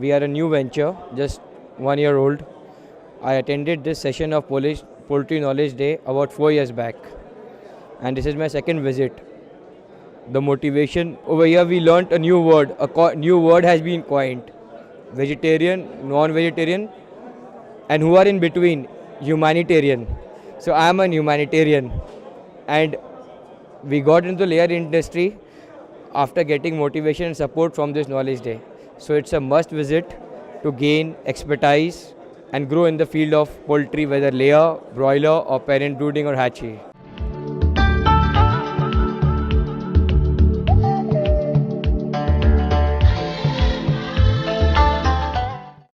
we are a new venture, just 1 year old. I attended this session of Poultry Knowledge Day about 4 years back, and this is my second visit. The motivation over here, we learnt a new word. New word has been coined: vegetarian, non-vegetarian, and who are in between, humanitarian. So I am a humanitarian, and we got into the layer industry after getting motivation and support from this knowledge day. So it's a must visit to gain expertise and grow in the field of poultry, whether layer, broiler, or parent brooding or hatchery.